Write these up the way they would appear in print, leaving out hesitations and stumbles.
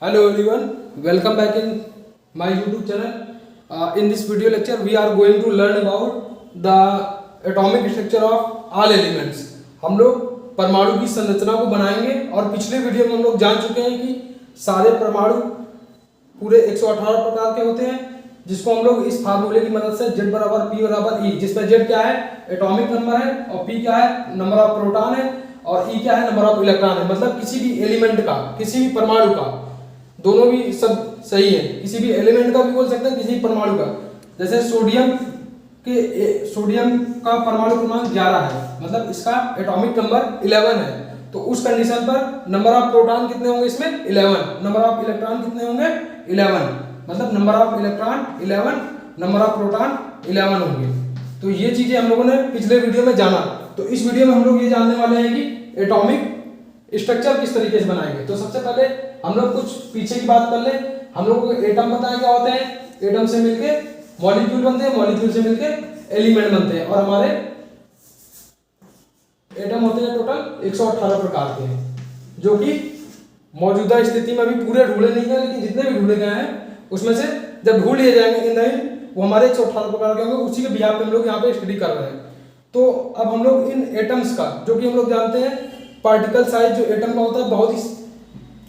Hello everyone, welcome back in my YouTube channel. In this video lecture, we are going to learn about the atomic structure of all elements. हम लोग परमाणु की संरचना को बनाएंगे और पिछले वीडियो में हम लोग जान चुके हैं कि सारे परमाणु पूरे 118 प्रकार के होते हैं, जिसको हम लोग इस फार्मूले की मदद से Z बराबर P बराबर E, जिसमें Z क्या है एटॉमिक नंबर है और P क्या है नंबर ऑफ प्रोटॉन है और E क्या है नंबर ऑफ इलेक्ट्रॉन है। मतलब किसी भी एलिमेंट का, किसी भी परमाणु का, दोनों भी सब सही है, किसी भी एलिमेंट का भी बोल सकते हैं, किसी भी परमाणु का। जैसे सोडियम का परमाणु क्रमांक 11 है, मतलब इसका एटॉमिक नंबर 11 है। तो उस कंडीशन पर नंबर ऑफ प्रोटॉन कितने होंगे इसमें 11, नंबर ऑफ इलेक्ट्रॉन कितने होंगे 11, मतलब number of electron 11, number of proton 11 होंगे। तो ये चीजें हम लोगों ने पिछले वीडियो में जाना। तो इस वीडियो में हम लोग ये जानने वाले हैं कि एटॉमिक स्ट्रक्चर किस तरीके से बनाएंगे। तो सबसे पहले हम लोग कुछ पीछे की बात कर ले। हम लोग को एटम पता है क्या होते हैं, एटम से मिलके मॉलिक्यूल बनते हैं, मॉलिक्यूल से मिलके एलिमेंट बनते हैं, और हमारे एटम होते हैं टोटल 118 प्रकार के, जो कि मौजूदा स्थिति में अभी पूरे ढूंढे नहीं है, लेकिन जितने भी ढूंढे गए हैं उसमें से जब ढूंढ लिए जाएंगे इन दिन वो हमारे 118 प्रकार के होंगे। उसी के बिहाफ पे हम लोग यहाँ पे स्टडी कर रहे हैं। तो अब हम लोग इन एटम्स का, जो कि हम लोग जानते हैं पार्टिकल साइज जो एटम का होता है बहुत ही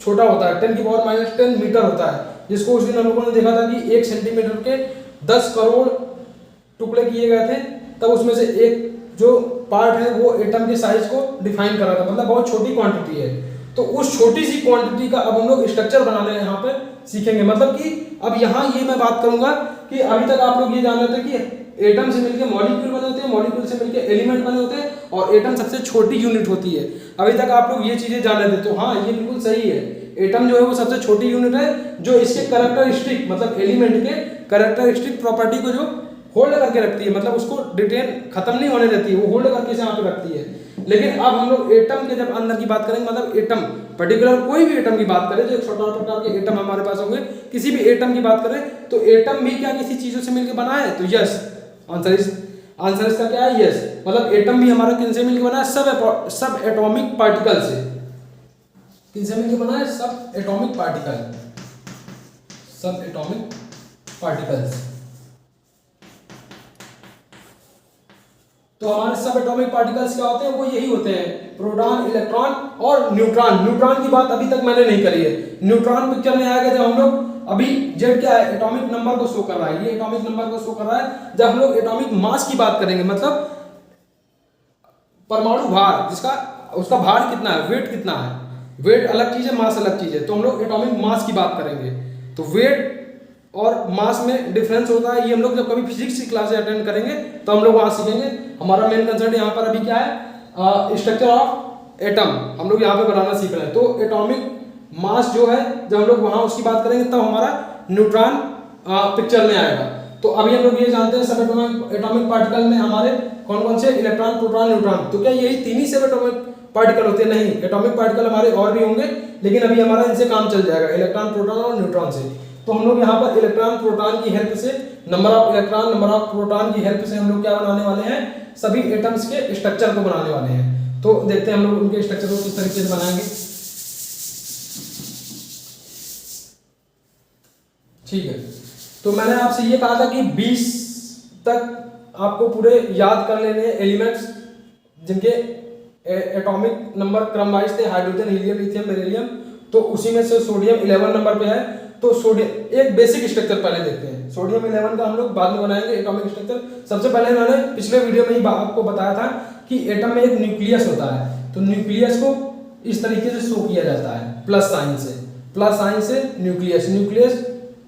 छोटा होता है, 10 की पावर -10 मीटर होता है, जिसको उस दिन हम लोगों ने देखा था कि 1 सेंटीमीटर के 10 करोड़ टुकड़े किए गए थे। तब उसमें से एक जो पार्ट है वो एटम के साइज को डिफाइन कर रहा था, मतलब बहुत छोटी क्वांटिटी है। तो उस छोटी सी क्वांटिटी का अब हम लोग स्ट्रक्चर बनाने यहाँ पे सीखेंगे। मतलब कि अब यहाँ ये मैं बात करूंगा कि अभी तक आप लोग ये जान रहे थे कि एटम से मिलके मॉलिक्यूल बने होते हैं, मॉलिक्यूल से मिलके एलिमेंट बने होते हैं, और एटम सबसे छोटी यूनिट होती है। अभी तक आप लोग ये चीजें जान रहे थे, तो हाँ ये बिल्कुल सही है। एटम जो है वो सबसे छोटी यूनिट है, जो इसके कैरेक्टरिस्टिक, मतलब एलिमेंट के कैरेक्टरिस्टिक प्रॉपर्टी को जो होल्ड करके रखती है, मतलब उसको डिटेन खत्म नहीं होने देती है, वो होल्ड करके यहाँ पे रखती है। लेकिन अब हम लोग एटम के जब अंदर की बात करेंगे, मतलब एटम पर्टिकुलर कोई भी एटम की बात करें, जो 118 प्रकार के एटम हमारे पास होंगे, किसी भी एटम की बात करें तो एटम भी क्या किसी चीजों से मिलकर बना है, तो यस आंसर इसका क्या है, यस। मतलब एटम भी हमारा किन से मिलकर बना है, सब एटॉमिक पार्टिकल से। किन से मिलकर बना है, सब एटॉमिक पार्टिकल, सब एटॉमिक पार्टिकल्स। तो हमारे सब एटॉमिक पार्टिकल्स क्या होते हैं, वो यही होते हैं प्रोटॉन, इलेक्ट्रॉन और न्यूट्रॉन। न्यूट्रॉन की बात अभी तक मैंने नहीं करी है। न्यूट्रॉन पिक्चर में आएगा जब हम लोग, अभी जेड क्या है एटॉमिक नंबर को शो कर रहा है, ये एटॉमिक नंबर को शो कर रहा है। जब हम लोग एटॉमिक मास की बात करेंगे, मतलब परमाणु भार, जिसका उसका भार कितना है, वेट कितना है, वेट अलग चीज है, मास अलग चीज है, तो हम लोग एटॉमिक मास की बात करेंगे। तो वेट और मास में डिफरेंस होता है, ये हम लोग जब कभी फिजिक्स की क्लासेस अटेंड करेंगे तो हम लोग वहां सीखेंगे। हमारा मेन कंसर्न यहाँ पर अभी क्या है, स्ट्रक्चर ऑफ एटम हम लोग यहाँ पे बनाना सीख रहे हैं। तो एटॉमिक मास जो है जब हम लोग वहां उसकी बात करेंगे तब हमारा न्यूट्रॉन पिक्चर में आएगा। तो अभी हम लोग ये जानते हैं सब एटॉमिक पार्टिकल में हमारे कौन कौन से इलेक्ट्रॉन, प्रोटॉन, न्यूट्रॉन। तो क्या यही 3 ही सब एटॉमिक पार्टिकल होते हैं? नहीं, एटॉमिक पार्टिकल हमारे और भी होंगे, लेकिन अभी हमारा इनसे काम चल जाएगा, इलेक्ट्रॉन, प्रोटॉन और न्यूट्रॉन से। तो हम लोग यहाँ पर इलेक्ट्रॉन, प्रोटॉन की हेल्प से, number of electron, number of proton की हेल्प से हम लोग क्या बनाने वाले हैं, सभी एटम्स के स्ट्रक्चर को बनाने वाले हैं। तो देखते हैं हम लोग उनके स्ट्रक्चर को किस तरीके से बनाएंगे। ठीक है, तो मैंने आपसे ये कहा था कि 20 तक आपको पूरे याद कर लेने एलिमेंट्स जिनके एटॉमिक नंबर क्रम वाइज थे, हाइड्रोजन, हीलियम, लिथियम, बेरिलियम। तो उसी में से सोडियम 11 नंबर पे है। तो सोडियम एक बेसिक स्ट्रक्चर पहले देखते हैं, सोडियम 11 का हम लोग बाद में बनाएंगे एटॉमिक स्ट्रक्चर। सबसे पहले मैंने पिछले वीडियो में ही आपको बताया था कि एटम में एक न्यूक्लियस होता है। तो न्यूक्लियस को इस तरीके से शो किया जाता है प्लस साइन से, प्लस साइन से न्यूक्लियस। न्यूक्लियस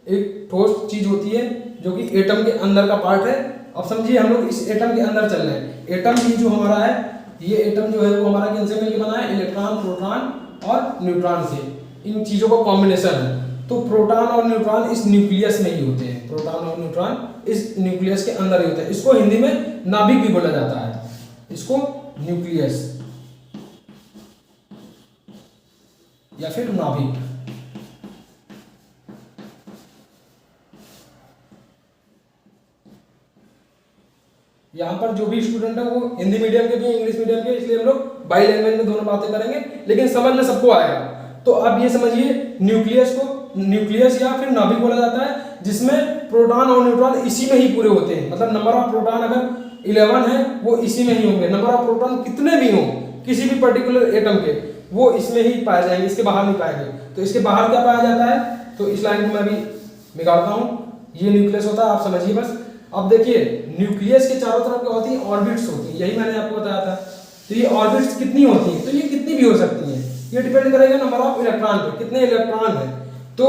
एक ठोस चीज होती है जो कि एटम के अंदर का पार्ट है। अब समझिए हम लोग इस एटम के अंदर चल रहे हैं। एटम ही जो हमारा है, ये एटम जो है वो हमारा किन से मिलकर बना है, इलेक्ट्रॉन, प्रोटॉन और न्यूट्रॉन से। इन चीजों का कॉम्बिनेशन है। तो प्रोटॉन और न्यूट्रॉन इस न्यूक्लियस में ही होते हैं, प्रोटॉन और न्यूट्रॉन इस न्यूक्लियस के अंदर ही होते हैं। इसको हिंदी में नाभिक भी बोला जाता है, इसको न्यूक्लियस या फिर नाभिक। यहाँ पर जो भी स्टूडेंट है वो हिंदी मीडियम के भी, इंग्लिश मीडियम के, इसलिए हम लोग बाई लैंग्वेज में दोनों बातें करेंगे, लेकिन समझ में सबको आएगा। तो आप ये समझिए न्यूक्लियस या फिर नाभिक बोला जाता है, जिसमें प्रोटॉन और न्यूट्रॉन इसी में ही पूरे होते हैं। मतलब नंबर ऑफ प्रोटॉन अगर 11 है वो इसी में ही होंगे, नंबर ऑफ प्रोटॉन कितने भी हों किसी भी पर्टिकुलर एटम के, वो इसमें ही पाए जाएंगे, इसके बाहर नहीं पाएंगे। तो इसके बाहर क्या पाया जाता है, तो इस लाइन को मैं अभी बिगाड़ता हूँ। ये न्यूक्लियस होता है, आप समझिए बस। अब देखिए न्यूक्लियस के चारों तरफ क्या होती है, ऑर्बिट्स होती है, यही मैंने आपको बताया था। तो ये ऑर्बिट्स कितनी होती है, तो ये कितनी भी हो सकती हैं, ये डिपेंड करेगा नंबर ऑफ इलेक्ट्रॉन पे, कितने इलेक्ट्रॉन है। तो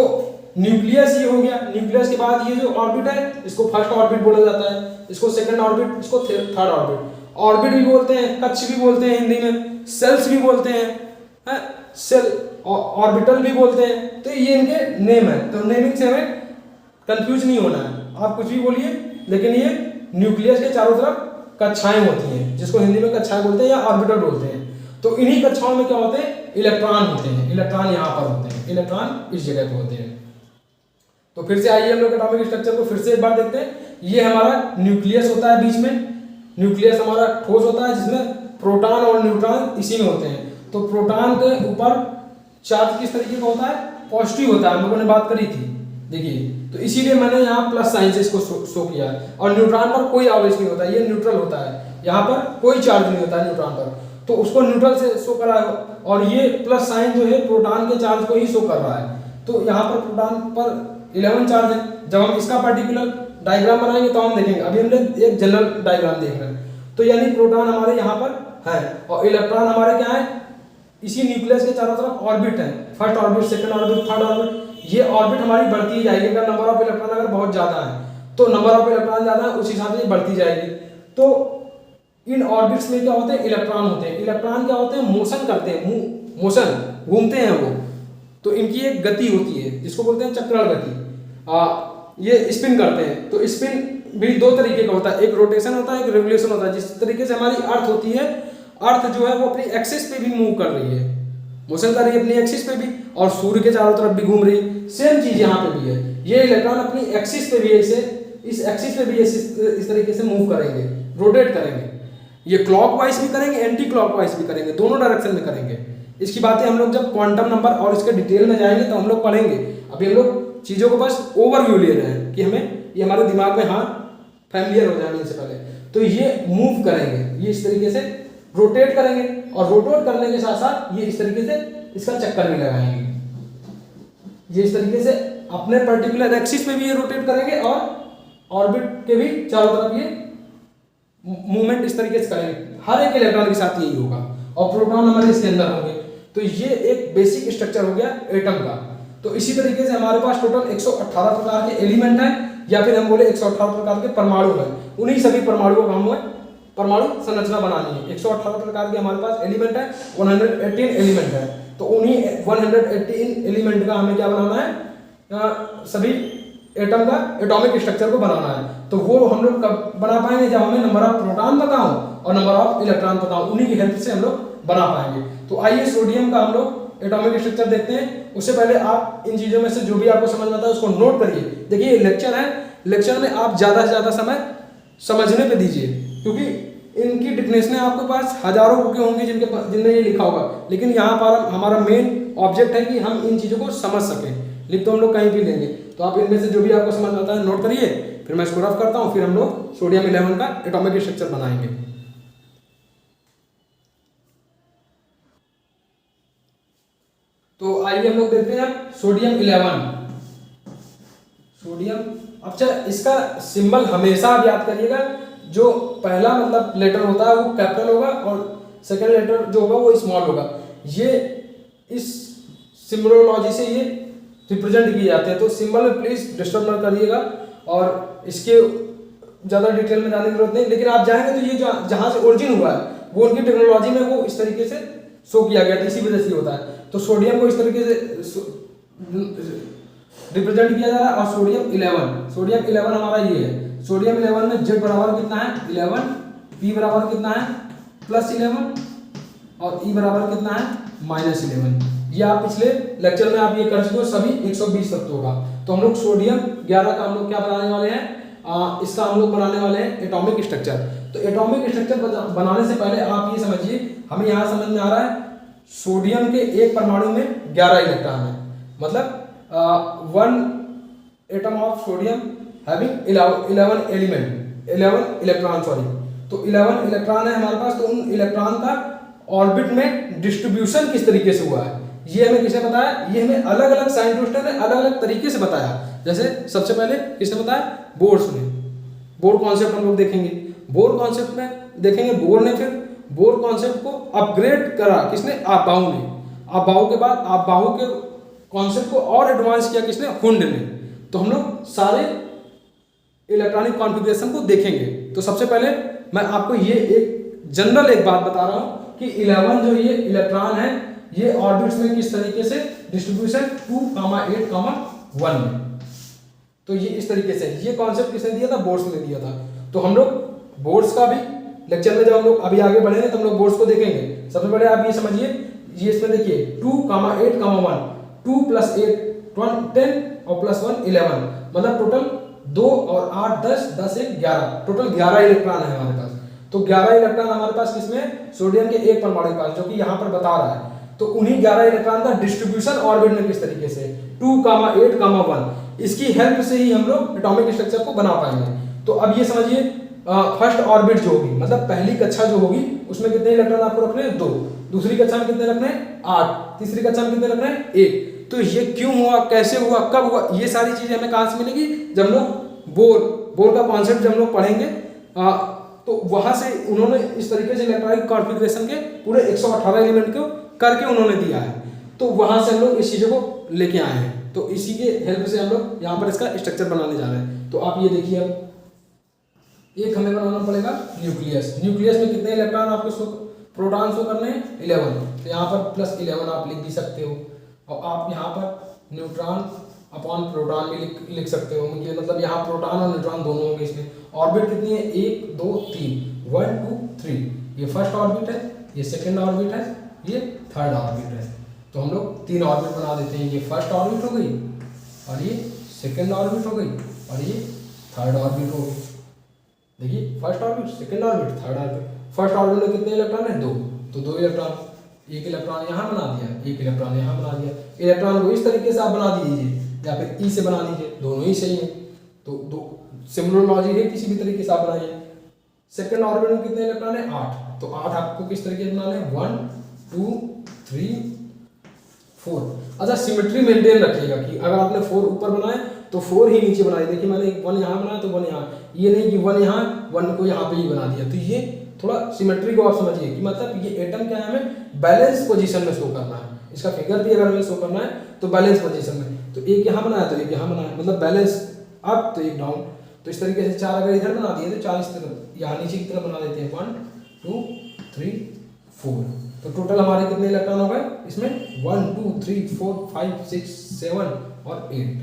न्यूक्लियस ये हो गया, न्यूक्लियस के बाद ये जो ऑर्बिट है इसको फर्स्ट ऑर्बिट बोला जाता है, इसको सेकंड ऑर्बिट, इसको थर्ड ऑर्बिट। ऑर्बिट भी बोलते हैं, कक्ष भी बोलते हैं हिंदी में, सेल्स भी बोलते हैं, सेल ऑर्बिटल भी बोलते हैं। तो ये इनके नेम है, तो नेमिंग से हमें कंफ्यूज नहीं होना है, आप कुछ भी बोलिए, लेकिन ये न्यूक्लियस के चारों तरफ कक्षाएं होती हैं, जिसको हिंदी में कक्षाएं बोलते हैं या ऑर्बिटल बोलते हैं। तो इन्हीं कक्षाओं में क्या होते हैं, इलेक्ट्रॉन होते हैं। इलेक्ट्रॉन यहाँ पर होते हैं, इलेक्ट्रॉन इस जगह पे होते हैं। तो फिर से आइए हम लोग एटॉमिक स्ट्रक्चर को फिर से एक बार देखते हैं। ये हमारा न्यूक्लियस होता है, बीच में न्यूक्लियस हमारा ठोस होता है, जिसमें प्रोटॉन और न्यूट्रॉन इसी में होते हैं। तो प्रोटॉन के ऊपर चार्ज किस तरीके का होता है, पॉजिटिव होता है, हम लोगों ने बात करी थी, देखिए। तो इसीलिए मैंने यहाँ प्लस साइन से इसको शो किया। और न्यूट्रॉन पर कोई आवेश नहीं होता, ये न्यूट्रल होता है, यहाँ पर कोई चार्ज नहीं होता है न्यूट्रॉन पर, तो उसको न्यूट्रल से शो करा है। और ये प्लस साइन जो है प्रोटॉन के चार्ज को ही शो कर रहा है। तो यहाँ पर प्रोटॉन पर 11 चार्ज है। जब हम इसका पर्टिकुलर डायग्राम बनाएंगे तो हम देखेंगे, अभी हमने एक जनरल डायग्राम देख रहे हैं। तो यानी प्रोटॉन हमारे यहाँ पर है और इलेक्ट्रॉन हमारे क्या है, इसी न्यूक्लियस के चारों तरफ ऑर्बिट है, first orbit, second orbit, third orbit. ये ऑर्बिट हमारी बढ़ती जाएगी, अगर नंबर ऑफ इलेक्ट्रॉन अगर बहुत ज्यादा है तो नंबर ऑफ इलेक्ट्रॉन ज्यादा है, उस हिसाब से बढ़ती जाएगी। तो इन ऑर्बिट्स में क्या होते हैं, इलेक्ट्रॉन होते हैं। इलेक्ट्रॉन क्या होते हैं, मोशन करते हैं, मोशन घूमते हैं वो। तो इनकी एक गति होती है जिसको बोलते हैं चक्रण गति। ये स्पिन करते हैं। तो स्पिन भी दो तरीके का होता है, एक रोटेशन होता है, एक रेवोल्यूशन होता है। जिस तरीके से हमारी अर्थ होती है, अर्थ जो है वो अपनी एक्सिस पे भी मूव कर रही है, मोशन कर रही है अपनी एक्सिस पे भी, और सूर्य के चारों तरफ भी घूम रही है। सेम चीज यहाँ पे भी है, ये इलेक्ट्रॉन अपनी एक्सिस पे भी इस एक्सिस पे भी इस तरीके से मूव करेंगे, रोटेट करेंगे। ये क्लॉकवाइज भी करेंगे, एंटी क्लॉकवाइज भी करेंगे, दोनों डायरेक्शन में करेंगे। इसकी बातें हम लोग जब क्वांटम नंबर और इसके डिटेल में जाएंगे तो हम लोग पढ़ेंगे। अभी हम लोग चीजों को बस ओवरव्यू ले रहे हैं कि हमें ये हमारे दिमाग में हाँ फैमिलियर हो जाने से पहले। तो ये मूव करेंगे, ये इस तरीके से रोटेट करेंगे, और रोटेट करने के साथ साथ ये इस तरीके से इसका चक्कर भी लगाएंगे। ये इस तरीके से अपने पर्टिकुलर एक्सिस पे भी ये रोटेट करेंगे और ऑर्बिट के भी चारों तरफ ये मूवमेंट इस तरीके से करेंगे। हर एक इलेक्ट्रॉन के साथ यही होगा, और प्रोटॉन हमारे इसके अंदर होंगे। तो ये एक बेसिक स्ट्रक्चर हो गया एटम का। तो इसी तरीके से हमारे पास टोटल 118 प्रकार के एलिमेंट हैं, या फिर हम बोले 118 प्रकार के परमाणु हैं। उन्हीं सभी परमाणुओं का हम परमाणु संरचना बनानी है। 118 प्रकार के हमारे पास एलिमेंट है, 118 एलिमेंट है। तो उन्हीं 118 एलिमेंट का हमें क्या बनाना है, सभी एटम का एटॉमिक स्ट्रक्चर को बनाना है। तो वो हम लोग कब बना पाएंगे, जब हमें नंबर ऑफ प्रोटॉन पता हो और नंबर ऑफ इलेक्ट्रॉन पता हो, उन्हीं की हेल्प से हम लोग बना पाएंगे। तो आइए सोडियम का हम लोग एटॉमिक स्ट्रक्चर देखते हैं। उससे पहले आप इन चीजों में से जो भी आपको समझ आता है उसको नोट करिए। देखिए लेक्चर है, लेक्चर में आप ज्यादा से ज्यादा समय समझने पे दीजिए, क्योंकि इनकी डिफिनेशन आपके पास हजारों बुकें होंगी जिनमें ये लिखा होगा, लेकिन यहाँ पर हमारा मेन ऑब्जेक्ट है कि हम इन चीजों को समझ सकें। लिख तो हम लोग कहीं भी लेंगे, तो आप इनमें से जो भी आपको समझ आता है नोट करिए, फिर मैं इसको रफ करता हूँ, फिर हम लोग सोडियम 11 का एटॉमिक स्ट्रक्चर बनाएंगे। तो आइए हम लोग देखते हैं अब सोडियम 11। सोडियम, अच्छा इसका सिंबल हमेशा आप याद करिएगा, जो पहला मतलब लेटर होता है वो कैपिटल होगा और सेकंड लेटर जो होगा वो स्मॉल होगा। ये इस सिम्बोलॉजी से ये रिप्रेजेंट किए जाते हैं। तो सिंबल में प्लीज डिस्टर्ब ना करिएगा, और इसके ज़्यादा डिटेल में जाने की जरूरत नहीं, लेकिन आप जाएंगे तो ये जहाँ से ओरिजिन हुआ है वो उनकी टेक्नोलॉजी में वो इस तरीके से शो किया गया था, इसी वजह से होता है। तो सोडियम को इस तरीके से रिप्रेजेंट किया जा रहा है। और सोडियम 11 हमारा ये है। सोडियम 11 में Z बराबर कितना है 11, P बराबर कितना है +11, और E बराबर कितना है -11। ये आप पिछले लेक्चर में आप ये कर चुके हो, सभी 120 तत्वों का। तो हम लोग सोडियम 11 का हम लोग क्या बनाने वाले हैं, इसका हम लोग बनाने वाले हैं एटॉमिक स्ट्रक्चर। तो एटॉमिक स्ट्रक्चर बनाने से पहले आप ये समझिए, हमें यहाँ समझ में आ रहा है सोडियम के एक परमाणु में 11 इलेक्ट्रॉन है, मतलब 1 atom of sodium having 11 electron sorry, तो 11 इलेक्ट्रॉन है हमारे पास। तो उन इलेक्ट्रॉन का ऑर्बिट में डिस्ट्रीब्यूशन किस तरीके से हुआ है ये हमें किसने बताया, ये हमें अलग अलग साइंटिस्टों ने अलग अलग तरीके से बताया। जैसे सबसे पहले किसने बताया, बोर्स ने। बोर कॉन्सेप्ट हम लोग देखेंगे, बोर कॉन्सेप्ट में देखेंगे बोर ने, फिर बोर कॉन्सेप्ट को अपग्रेड करा किसने, आपबाउ ने। आपबाउ के बाद आपबाउ के कॉन्सेप्ट को और एडवांस किया किसने, हुंड ने। तो हम लोग सारे इलेक्ट्रॉनिक कॉन्फ़िगरेशन को देखेंगे। तो सबसे पहले मैं आपको ये एक जनरल एक बात बता रहा हूँ कि 11 जो ये इलेक्ट्रॉन है ये ऑर्बिट्स में किस तरीके से डिस्ट्रीब्यूशन 2, 8, 1 में। तो ये इस तरीके से, ये कॉन्सेप्ट किसने दिया था, बोर्स ने दिया था। तो हम लोग बोर्स का भी लेक्चर में जब हम लोग अभी आगे बढ़ेंगे तो हम लोग बोर्स को देखेंगे। सबसे पहले आप ये समझिए, ये इसमें देखिए 2, 8, 1, 2 + 8 10 और +1 11, मतलब टोटल 2 और 8 10, 10 1 11, टोटल 11 इलेक्ट्रॉन है हमारे पास। तो 11 इलेक्ट्रॉन हमारे पास किसमें, सोडियम के एक परमाणु के पास, जो कि यहाँ पर बता रहा है। तो उन्हीं 11 इलेक्ट्रॉन का डिस्ट्रीब्यूशन ऑर्बिट में किस तरीके से 2, 8, 1, इसकी हेल्प से ही हम लोग एटॉमिक स्ट्रक्चर को बना पाएंगे। तो अब ये समझिए फर्स्ट ऑर्बिट जो होगी, मतलब पहली कक्षा जो होगी उसमें कितने इलेक्ट्रॉन आपको रखने हैं, 2। दूसरी कक्षा में कितने रखने हैं, 8। तीसरी कक्षा में कितने रखने हैं, 1। तो ये क्यों हुआ, कैसे हुआ, कब हुआ, ये सारी चीजें हमें कहाँ से मिलेगी, जब हम लोग बोर का कॉन्सेप्ट जब हम लोग पढ़ेंगे तो वहां से उन्होंने इस तरीके से इलेक्ट्रॉनिक कॉन्फ़िगरेशन के पूरे 118 एलिमेंट को करके उन्होंने दिया है। तो वहां से हम लोग इस चीजों को लेके आए हैं। तो इसी के हेल्प से हम लोग यहाँ पर इसका स्ट्रक्चर बनाने जा रहे हैं। तो आप ये देखिए, अब एक हमें बनाना पड़ेगा न्यूक्लियस। न्यूक्लियस में कितने इलेक्ट्रॉन आपको प्रोटॉन शो करने हैं, 11। तो यहाँ पर +11 आप लिख भी सकते हो, और आप यहाँ पर न्यूट्रॉन अपॉन प्रोटॉन भी लिख सकते हो। मतलब यहाँ प्रोटॉन और न्यूट्रॉन दोनों होंगे। इसमें ऑर्बिट कितनी है, 1 2 3, 1 2 3। ये फर्स्ट ऑर्बिट है, ये सेकेंड ऑर्बिट है, ये थर्ड ऑर्बिट है। तो हम लोग 3 ऑर्बिट बना देते हैं। ये फर्स्ट ऑर्बिट हो गई, और ये सेकेंड ऑर्बिट हो गई, और ये थर्ड ऑर्बिट हो गई। देखिए first orbit, second orbit, third orbit. First orbit में कितने इलेक्ट्रॉन है, 2। तो 2 इलेक्ट्रॉन, एक इलेक्ट्रॉन यहाँ बना दिया, एक इलेक्ट्रॉन यहाँ बना दिया। इलेक्ट्रॉन को इस तरीके से आप बना दीजिए, या फिर ई से बना लीजिए, दोनों ही सही है। तो दो सिमिलर है, किसी भी तरीके से आप बनाइए। सेकेंड ऑर्बिट में कितने इलेक्ट्रॉन है, 8। तो 8 आपको किस तरीके से बनाना है, 1 2 3 4। अच्छा, सिमेट्री मेंटेन रखिएगा कि अगर आपने 4 ऊपर बनाए तो 4 ही नीचे बनाए। देखिए मैंने 1 यहाँ बनाया तो 1 यहाँ, ये नहीं कि 1 यहाँ 1 को यहाँ पे ही बना दिया। तो ये थोड़ा सिमेट्री को आप समझिए कि मतलब ये एटम क्या है, हमें बैलेंस पोजीशन में शो करना है। इसका फिगर भी अगर हमें शो करना है तो बैलेंस पोजीशन में। तो एक यहाँ बनाया तो एक यहाँ बनाया, मतलब बैलेंस अप तो एक डाउन। तो इस तरीके से 4 अगर इधर बना दिए तो 4 इस तरफ यहाँ नीचे की तरफ बना देते हैं। 1 2 3 4। तो टोटल हमारे कितने इलेक्ट्रॉन हो गए इसमें, 1 2 3 4 5 6 7 और 8।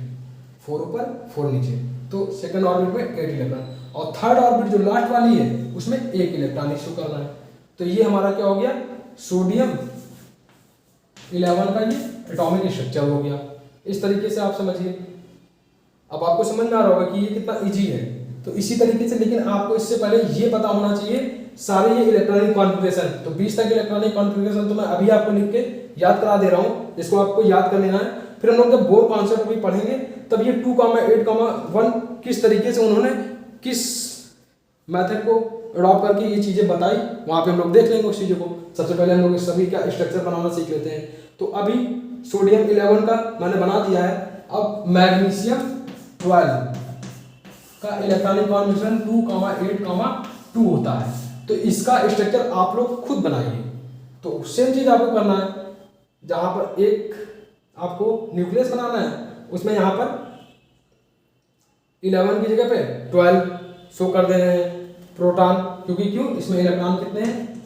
4 ऊपर 4 नीचे। तो सेकंड ऑर्बिट में 8 इलेक्ट्रॉन, और थर्ड ऑर्बिट जो लास्ट वाली है उसमें 1 इलेक्ट्रॉन इशू करना है। तो ये हमारा क्या हो गया, सोडियम 11 का ये एटॉमिक स्ट्रक्चर हो गया। इस तरीके से आप समझिए। अब आपको समझ में आ रहा होगा कि ये कितना इजी है। तो इसी तरीके से, लेकिन आपको इससे पहले ये पता होना चाहिए सारे ये इलेक्ट्रॉनिक कॉन्फ़िगरेशन। तो 20 तक इलेक्ट्रॉनिक कॉन्फ़िगरेशन तो मैं अभी आपको लिख के याद करा दे रहा हूँ, जिसको आपको याद कर लेना है। फिर हम लोग जब बोर कॉन्सेप्ट भी पढ़ेंगे तब ये 2, 8, 1 किस तरीके से उन्होंने किस मेथड को अडॉप्ट करके ये चीज़ें बताई, वहाँ पे हम लोग देख लेंगे उस चीज़ों को। सबसे पहले हम लोग इस सभी का स्ट्रक्चर बनाना सीख लेते हैं। तो अभी सोडियम 11 का मैंने बना दिया है। अब मैग्नीशियम 12 का इलेक्ट्रॉनिक कॉन्फ़िगरेशन 2, 8, 2 होता है। तो इसका स्ट्रक्चर आप लोग खुद बनाइए। तो सेम चीज़ आपको करना है, जहाँ पर एक आपको न्यूक्लियस बनाना है, उसमें यहाँ पर 11 की जगह पे 12 शो कर दे रहे हैं प्रोटॉन, क्योंकि क्यों, इसमें इलेक्ट्रॉन कितने हैं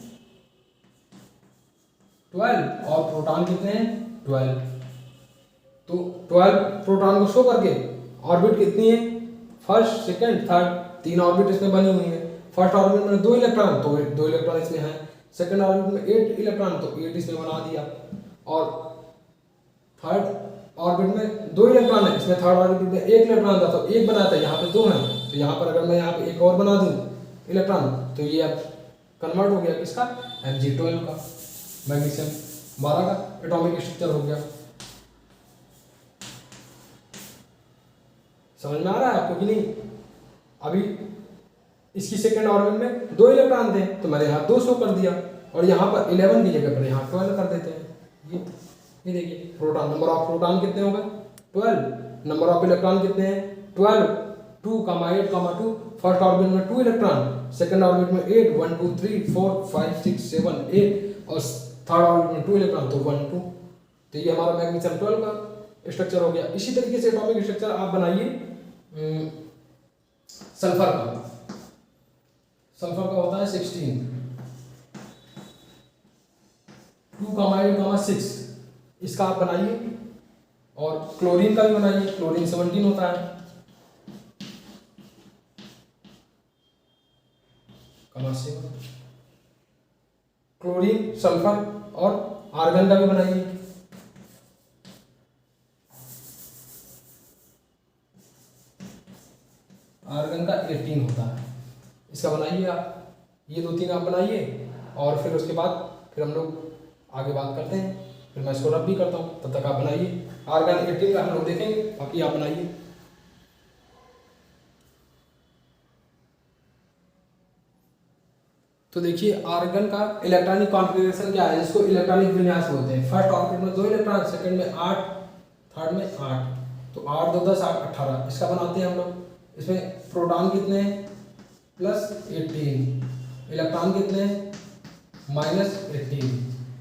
12 और प्रोटॉन कितने हैं 12। तो 12 प्रोटॉन को शो करके ऑर्बिट कितनी है, फर्स्ट सेकंड थर्ड, 3 ऑर्बिट इसमें बनी हुई है। फर्स्ट ऑर्बिट में 2 इलेक्ट्रॉन, तो 2 इलेक्ट्रॉन इसमें है। सेकंड ऑर्बिट में 8 इलेक्ट्रॉन, तो 8 इसमें बना दिया। और थर्ड ऑर्बिट में 2 इलेक्ट्रॉन है, इसमें थर्ड ऑर्बिट में 1 इलेक्ट्रॉन था तो 1 बनाया था, यहाँ पे 2 है। तो यहाँ पर अगर मैं यहाँ पे एक और बना दूँ इलेक्ट्रॉन, तो ये अब कन्वर्ट हो गया किसका, Mg12 का, मैग्नीशियम 12 का एटॉमिक स्ट्रक्चर हो गया। समझ में आ रहा है आपको कि नहीं? अभी इसकी सेकेंड ऑर्बिट में 2 इलेक्ट्रॉन थे तो मैंने यहाँ 2 शो कर दिया, और यहाँ पर 11 की जगह पर यहाँ 12 कर देते हैं। ये देखिए प्रोटॉन, नंबर ऑफ प्रोटॉन कितने हो गए 12, नंबर ऑफ इलेक्ट्रॉन कितने हैं 12, 2, 8, 2, फर्स्ट ऑर्बिट में 2 इलेक्ट्रॉन, सेकंड ऑर्बिट में 8, 1, 2, 3, 4, 5, 6, 7, 8, और थर्ड ऑर्बिट में 2 इलेक्ट्रॉन तो 1, 2। तो ये हमारा मैग्नीशियम 12 का स्ट्रक्चर हो गया। इसी तरीके से एटॉमिक स्ट्रक्चर आप बनाइए सल्फर का। सल्फर का होता है 16, 2, 8, 6, इसका आप बनाइए, और क्लोरीन का भी बनाइए। क्लोरीन 17 होता है, क्लोरीन, सल्फर और आर्गन का भी बनाइए। आर्गन का 18 होता है, इसका बनाइए आप। ये 2-3 आप बनाइए, और फिर उसके बाद फिर हम लोग आगे बात करते हैं। फिर मैं इसको रब भी करता हूँ, तब तक आप बनाइए। आर्गन 18 का हम लोग देखेंगे, बाकी आप बनाइए। तो देखिए आर्गन का इलेक्ट्रॉनिक कॉन्फ़िगरेशन क्या है, जिसको इलेक्ट्रॉनिक विन्यास बोलते हैं। फर्स्ट ऑर्बिट में 2 इलेक्ट्रॉन, सेकंड में 8, थर्ड में 8, तो 8, 2, 10, 8, 18 इसका बनाते हैं हम लोग। इसमें प्रोटॉन कितने हैं +18, इलेक्ट्रॉन कितने हैं -18,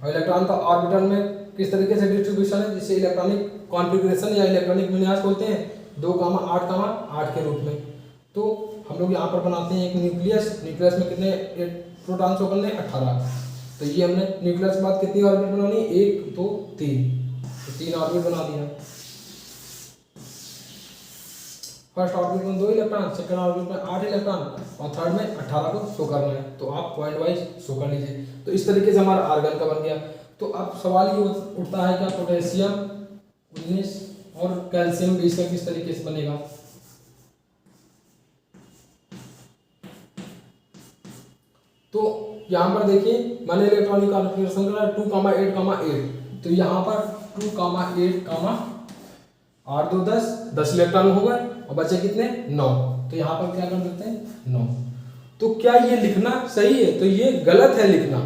और इलेक्ट्रॉन का ऑर्बिटल में किस तरीके से डिस्ट्रीब्यूशन है, जिसे इलेक्ट्रॉनिक कॉन्फ़िगरेशन या इलेक्ट्रॉनिक विन्यास बोलते हैं, 2, 8, 8 के रूप में। तो हम लोग यहाँ पर बनाते हैं एक न्यूक्लियस। न्यूक्लियस में कितने प्रोटॉन शो करने 18, तो ये हमने न्यूक्लियस के बाद कितनी ऑर्बिट बनानी 1, 2, 3, तो 3 ऑर्बिट बना दिया। फर्स्ट ऑर्बिट में 2 इलेक्ट्रॉन, सेकंड ऑर्बिट में 8 इलेक्ट्रॉन, और थर्ड में 18 को शो करना है, तो आप पॉइंट वाइज शो कर लीजिए। तो इस तरीके से हमारा आर्गन का बन गया। तो अब सवाल ये उठता है कि पोटेशियम 19 और कैल्शियम 20 का किस तरीके से बनेगा। तो यहाँ पर देखिए मैंने इलेक्ट्रॉनिक कॉन्फ़िगरेशन करा 2, 8, 8, तो यहाँ पर 2, 8, 8, 2, 10 इलेक्ट्रॉन हो गए, और बचे कितने 9, तो यहाँ पर क्या कर देते हैं 9। तो क्या ये लिखना सही है? तो ये गलत है लिखना,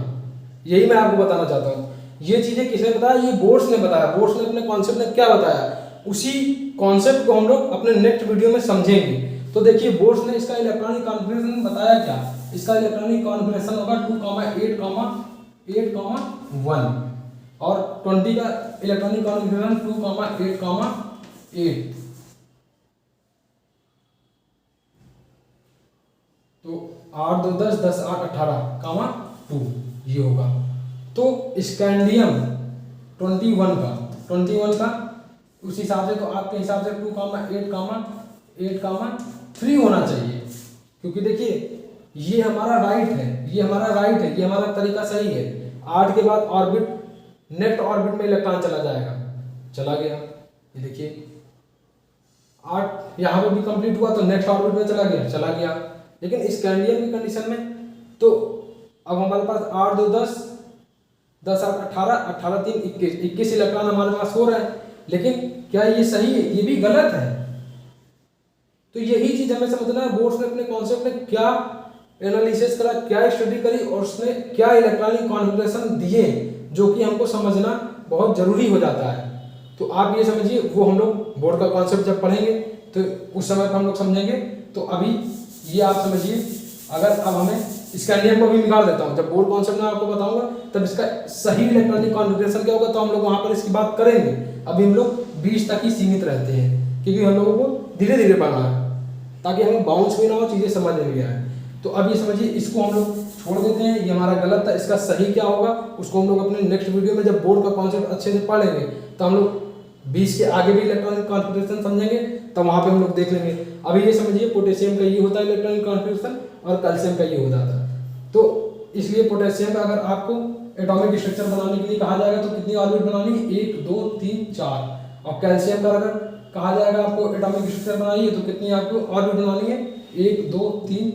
यही मैं आपको बताना चाहता हूँ। ये चीजें किसने बताया? ये बोर्ड्स ने बताया। बोर्ड्स ने अपने कॉन्सेप्ट में क्या बताया, उसी कॉन्सेप्ट को हम लोग अपने नेक्स्ट वीडियो में समझेंगे। तो देखिए बोर्ड्स ने इसका इलेक्ट्रॉनिक कॉन्फ़िगरेशन बताया क्या। इसका इलेक्ट्रॉनिक कॉन्फ़िगरेशन होगा 2, 8, 8, 1, और 20 का इलेक्ट्रॉनिक कॉन्फ़िगरेशन 2, 8, 8। तो 8, 2, 10, 10, 8, 18, 2 ये होगा। तो स्कैंडियम 21 का उस हिसाब से, तो आपके हिसाब से 2, 8, 3 होना चाहिए, क्योंकि देखिए ये हमारा राइट है, ये हमारा तरीका सही है। 8 के बाद ऑर्बिट, नेक्स्ट ऑर्बिट में इलेक्ट्रॉन चला जाएगा, चला गया। ये देखिए 8 यहाँ पे भी कंप्लीट हुआ, तो नेक्स्ट ऑर्बिट में चला गया। लेकिन स्कैंडियम की कंडीशन में तो अब हमारे पास 8, 2, 10, 10, 8, 18, 18, 3, 21 इलेक्ट्रॉन हमारे पास हो रहे हैं। लेकिन क्या ये सही है? ये भी गलत है। तो यही चीज हमें समझना है, बोर्ड्स ने अपने कॉन्सेप्ट में क्या एनालिसिस करा, क्या स्टडी करी, और उसने क्या इलेक्ट्रॉनिक कॉन्फ़िगरेशन दिए, जो कि हमको समझना बहुत जरूरी हो जाता है। तो आप ये समझिए, वो हम लोग बोर्ड का कॉन्सेप्ट जब पढ़ेंगे तो उस समय पर हम लोग समझेंगे। तो अभी ये आप समझिए, अगर अब हमें स्कैंडियम को भी निकाल देता हूँ, जब बोर्ड कॉन्सेप्ट में आपको बताऊंगा तब इसका सही इलेक्ट्रॉनिक कॉन्फ़िगरेशन क्या होगा, तो हम लोग वहाँ पर इसकी बात करेंगे। अभी हम लोग 20 तक ही सीमित रहते हैं, क्योंकि हम लोगों को धीरे धीरे पढ़ना है, ताकि हमें बाउंस भी ना हो, चीज़ें समझ में भी आए। तो अब ये समझिए, इसको हम लोग छोड़ देते हैं, ये हमारा गलत था। इसका सही क्या होगा उसको हम लोग अपने नेक्स्ट वीडियो में, जब बोर्ड का कॉन्सेप्ट अच्छे से पढ़ लेंगे, तो हम लोग 20 के आगे भी इलेक्ट्रॉनिक कॉन्फ़िगरेशन समझेंगे, तो वहाँ पे हम लोग देख लेंगे। अभी ये समझिए, पोटेशियम का ये होता है इलेक्ट्रॉनिक कॉन्फ़िगरेशन, और कैल्शियम का ये हो जाता है। तो इसलिए पोटेशियम का अगर आपको एटॉमिक स्ट्रक्चर बनाने के लिए कहा जाएगा तो कितनी ऑर्बिट बनानी है, 1, 2, 3, 4। और कैल्शियम का अगर कहा जाएगा आपको एटॉमिक स्ट्रक्चर बनाइए तो कितनी आपको ऑर्बिट बनानी है, 1, 2, 3,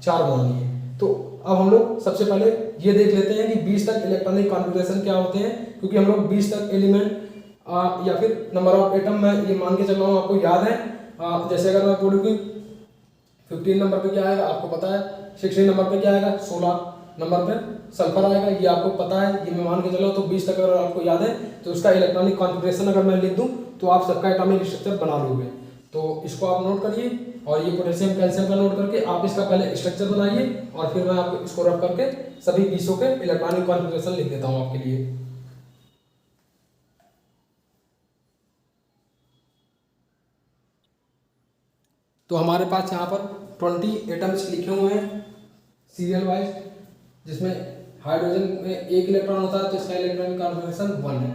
4 बनानी है। तो अब हम लोग सबसे पहले ये देख लेते हैं कि 20 तक इलेक्ट्रॉनिक कॉन्फ़िगरेशन क्या होते हैं, क्योंकि हम लोग 20 तक एलिमेंट या फिर नंबर ऑफ एटम मैं ये मान के चल रहा हूँ, आपको याद है। जैसे अगर मैं बोलूँ कि 15 नंबर पे क्या आएगा आपको पता है, 16 नंबर पे क्या आएगा, 16 नंबर पे सल्फर आएगा, ये आपको पता है, ये मैं मान के चला हूँ। तो 20 तक अगर आपको याद है तो उसका इलेक्ट्रॉनिक कॉन्फ़िगरेशन अगर मैं लिख दूँ तो आप सबका एटॉमिक स्ट्रक्चर बना लोगे। तो इसको आप नोट करिए, और ये पोटेशियम कैल्शियम का नोट करके आप इसका पहले स्ट्रक्चर बनाइए, और फिर मैं आपको इसको रख करके सभी 20 के इलेक्ट्रॉनिक कॉन्फ़िगरेशन लिख देता हूँ आपके लिए। तो हमारे पास यहाँ पर 20 एटम्स लिखे हुए हैं सीरियल वाइज, जिसमें हाइड्रोजन में एक इलेक्ट्रॉन होता है तो इसका इलेक्ट्रॉनिक कॉन्फ़िगरेशन 1 है,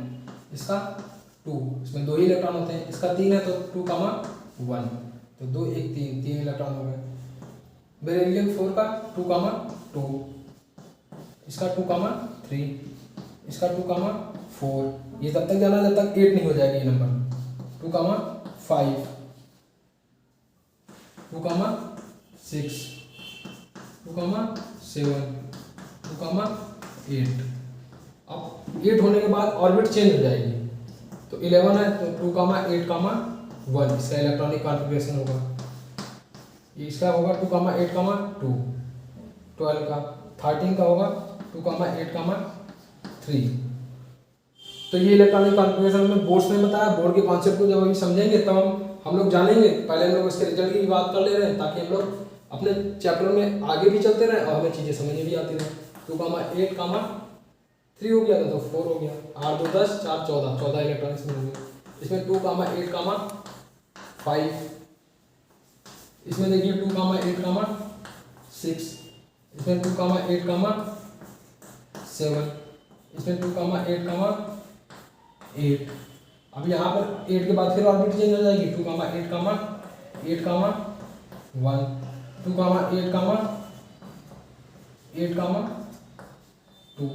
इसका 2, इसमें 2 ही इलेक्ट्रॉन होते हैं, इसका 3 है तो 2,1, तो 2 1 3 इलेक्ट्रॉन हो गए। बेरिलियम 4 का 2,2, इसका 2,3, इसका 2,4, ये तब तक जाना जब तक 8 नहीं हो जाएगी ये नंबर। 2,5, 2,6, 2,7, 2,8। अब 8 होने के बाद ऑर्बिट चेंज हो जाएगी, तो 11 है तो 2,8,1 इसका इलेक्ट्रॉनिक कॉन्फ़िगरेशन होगा। ये इसका होगा 2,8,2, 12 का, 13 का होगा 2,8,3। तो ये इलेक्ट्रॉनिक कॉन्फ़िगरेशन में बोर्ड्स में बताया। बोर्ड के कॉन्सेप्ट को जब अभी समझेंगे तब हम लोग जानेंगे। पहले हम लोग इसके रिजल्ट की बात कर ले रहे हैं ताकि हम लोग अपने चैप्टर में आगे भी चलते रहें और हमें चीज़ें समझ भी आती रहें। 2,8,3 हो गया था तो 4 हो गया, 8 2 10 4 14 इलेक्ट्रॉनिक्स में होंगे। इसमें 2,8,5, इसमें देखिए 2,8,6, इसमें 2,8,7, इसमें 2,8,8। अब यहाँ पर 8 के बाद फिर ऑर्बिट चेंज हो जाएगी, 2,8,1, 2,8,2।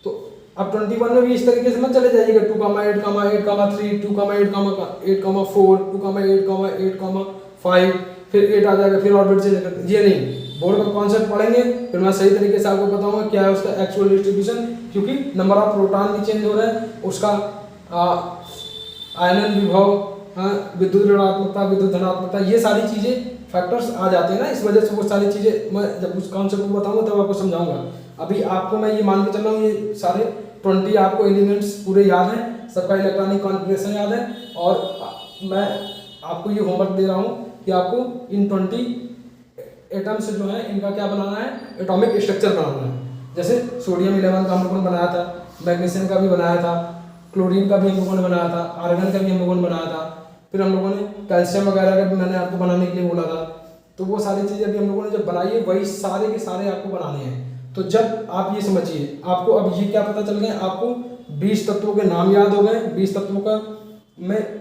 तो अब 21 में भी इस तरीके से मत चले जाइएगा, 2,8,8,3, 2,8,8,4, 2,8,8,5, फिर 8 आ जाएगा, फिर ऑर्बिट चेंज कर, ये नहीं। बोर्ड का कॉन्सेप्ट पढ़ेंगे फिर मैं सही तरीके से आपको बताऊंगा क्या है उसका एक्चुअल डिस्ट्रीब्यूशन, क्योंकि नंबर ऑफ प्रोटॉन भी चेंज हो रहा है, उसका आयनन विभव, विद्युत ऋणात्मकता, विद्युत धनात्मकता, ये सारी चीज़ें फैक्टर्स आ जाते हैं ना, इस वजह से वो सारी चीज़ें मैं जब उस कॉन्सेप्ट को बताऊंगा तब आपको समझाऊंगा। अभी आपको मैं ये मान के चल रहा हूँ ये सारे 20 आपको एलिमेंट्स पूरे याद हैं, सबका इलेक्ट्रॉनिक कॉन्फ़िगरेशन याद है, और मैं आपको ये होमवर्क दे रहा हूँ कि आपको इन 20 एटम्स जो है इनका क्या बनाना है, एटॉमिक स्ट्रक्चर बनाना है। जैसे सोडियम 11 का हम लोगों ने बनाया था, मैग्नीशियम का भी बनाया था, क्लोरीन का भी हम लोगों ने बनाया था, आर्गन का भी हम लोगों ने बनाया था, फिर हम लोगों ने कैल्शियम वगैरह का भी मैंने आपको बनाने के लिए बोला था। तो वो सारी चीज़ें अभी हम लोगों ने जब बनाई है वही सारे के सारे आपको बनाने हैं। तो जब आप ये समझिए, आपको अब ये क्या पता चल गया, आपको 20 तत्वों के नाम याद हो गए, 20 तत्वों का में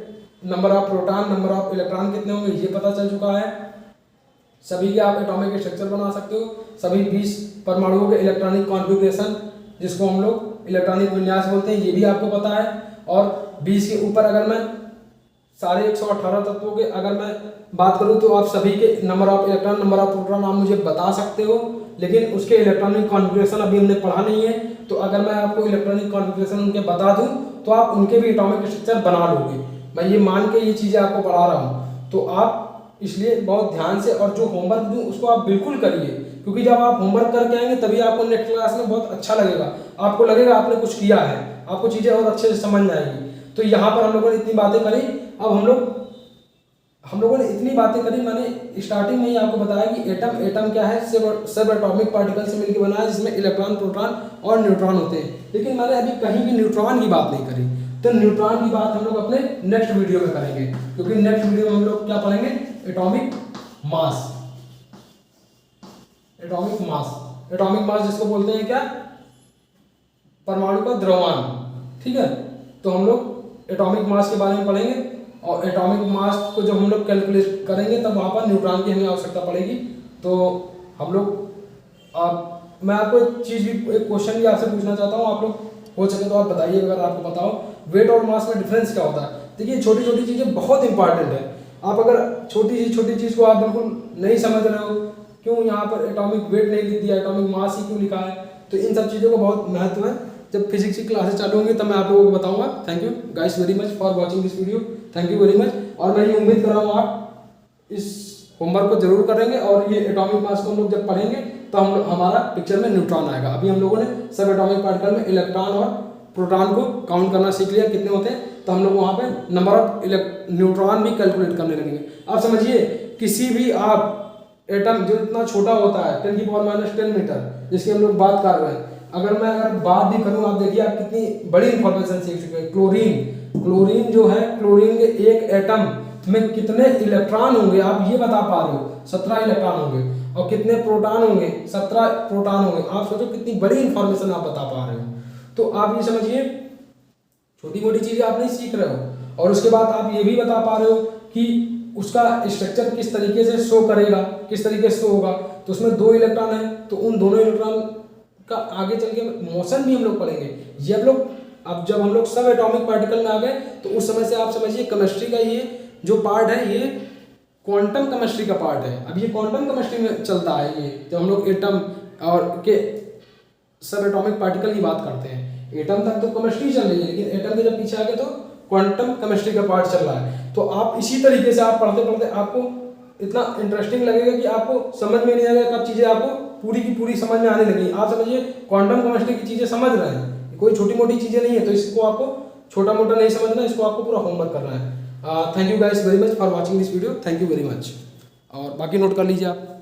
number of proton, number of electron कितने होंगे ये पता चल चुका है। सभी के आप एटॉमिक स्ट्रक्चर बना सकते हो, सभी 20 परमाणुओं के इलेक्ट्रॉनिक कॉन्फ़िगरेशन जिसको हम लोग इलेक्ट्रॉनिक विन्यास बोलते हैं ये भी आपको पता है। और 20 के ऊपर अगर मैं सारे 118 तत्वों के अगर मैं बात करूं तो आप सभी के number of electron, number of proton आप मुझे बता सकते हो, लेकिन उसके इलेक्ट्रॉनिक कॉन्फ़िगरेशन अभी हमने पढ़ा नहीं है। तो अगर मैं आपको इलेक्ट्रॉनिक कॉन्फ़िगरेशन उनके बता दूं तो आप उनके भी एटॉमिक स्ट्रक्चर बना लोगे, मैं ये मान के ये चीज़ें आपको पढ़ा रहा हूँ। तो आप इसलिए बहुत ध्यान से, और जो होमवर्क दूँ उसको आप बिल्कुल करिए, क्योंकि जब आप होमवर्क करके आएंगे तभी आपको नेक्स्ट क्लास में बहुत अच्छा लगेगा, आपको लगेगा आपने कुछ किया है, आपको चीज़ें और अच्छे से समझ में आएगी। तो यहाँ पर हम लोगों ने इतनी बातें करी। अब हम लोगों ने इतनी बातें करी, मैंने स्टार्टिंग में ही आपको बताया कि एटम क्या है, सब एटॉमिक पार्टिकल से मिलकर बना है, जिसमें इलेक्ट्रॉन, प्रोटॉन और न्यूट्रॉन होते हैं। लेकिन मैंने अभी कहीं भी न्यूट्रॉन की बात नहीं करी, तो न्यूट्रॉन की बात हम लोग अपने नेक्स्ट वीडियो में करेंगे, क्योंकि नेक्स्ट वीडियो में हम लोग क्या पढ़ेंगे, एटॉमिक मास। एटॉमिक मास जिसको बोलते हैं क्या, परमाणु का द्रव्यमान, ठीक है। तो हम लोग एटॉमिक मास के बारे में पढ़ेंगे, और एटॉमिक मास को जब हम लोग कैलकुलेट करेंगे तब वहाँ पर न्यूट्रॉन की हमें आवश्यकता पड़ेगी। तो हम लोग मैं आपको एक चीज़ भी, एक क्वेश्चन भी आपसे पूछना चाहता हूँ, आप लोग हो सके तो आप बताइए अगर आपको बताओ, वेट और मास में डिफरेंस क्या होता है। देखिए छोटी छोटी चीज़ें बहुत इंपॉर्टेंट है, आप अगर छोटी चीज़ को आप बिल्कुल नहीं समझ रहे हो, क्यों यहाँ पर एटॉमिक वेट नहीं लिख दिया, एटॉमिक मास ही क्यों लिखा है, तो इन सब चीज़ों को बहुत महत्व है। जब फिजिक्स की क्लासेस चालू होंगी तब मैं आप लोगों को बताऊंगा। Thank you guys very much for watching this video, thank you very much. और मैं ये उम्मीद कर रहा हूँ आप इस होमवर्क को जरूर करेंगे और ये एटॉमिक मास को हम लोग जब पढ़ेंगे तो हमारा पिक्चर में न्यूट्रॉन आएगा। अभी हम लोगों ने सब एटॉमिक पार्टिकल में इलेक्ट्रॉन और प्रोटॉन को काउंट करना सीख लिया कितने होते हैं, तो हम लोग वहाँ पे नंबर ऑफ न्यूट्रॉन भी कैलकुलेट करने लगेंगे। आप समझिए किसी भी आप एटम जो इतना छोटा होता है 10⁻⁻10 मीटर जिसकी हम लोग बात कर रहे हैं, अगर बात भी करूँ, आप देखिए आप कितनी बड़ी इंफॉर्मेशन सीख चुके हैं। क्लोरीन जो है, क्लोरीन के एक एटम में कितने इलेक्ट्रॉन होंगे आप ये बता पा रहे हो, 17 इलेक्ट्रॉन होंगे। और कितने प्रोटॉन होंगे, 17 प्रोटॉन होंगे। आप सोचो कितनी बड़ी इंफॉर्मेशन आप बता पा रहे हो। तो आप ये समझिए छोटी मोटी चीजें आप नहीं सीख रहे हो। और उसके बाद आप ये भी बता पा रहे हो कि उसका स्ट्रक्चर किस तरीके से शो करेगा, किस तरीके से शो होगा। तो उसमें 2 इलेक्ट्रॉन है, तो उन दोनों इलेक्ट्रॉन का आगे चल के मोशन भी हम लोग पढ़ेंगे। ये अब जब हम लोग सब एटॉमिक पार्टिकल में आ गए तो उस समय से आप समझिए केमिस्ट्री का ये जो पार्ट है ये क्वांटम केमिस्ट्री का पार्ट है। अब ये क्वांटम केमिस्ट्री में चलता है। ये जब हम लोग एटम और के सब एटॉमिक पार्टिकल की बात करते हैं, एटम तक तो केमिस्ट्री चल रही है, लेकिन एटम के जब पीछे आ गए तो क्वांटम केमिस्ट्री का पार्ट चल रहा है। तो आप इसी तरीके से आप पढ़ते पढ़ते आपको इतना इंटरेस्टिंग लगेगा कि आपको समझ में नहीं आएगा, कब चीज़ें आपको पूरी की पूरी समझ में आने लगी। आप समझिए क्वांटम केमिस्ट्री की चीज़ें समझ रहे हैं, कोई छोटी मोटी चीज़ें नहीं है। तो इसको आपको छोटा मोटा नहीं समझना, इसको आपको पूरा होमवर्क करना है। Thank you guys very much for watching this video, thank you very much. और बाकी नोट कर लीजिए आप।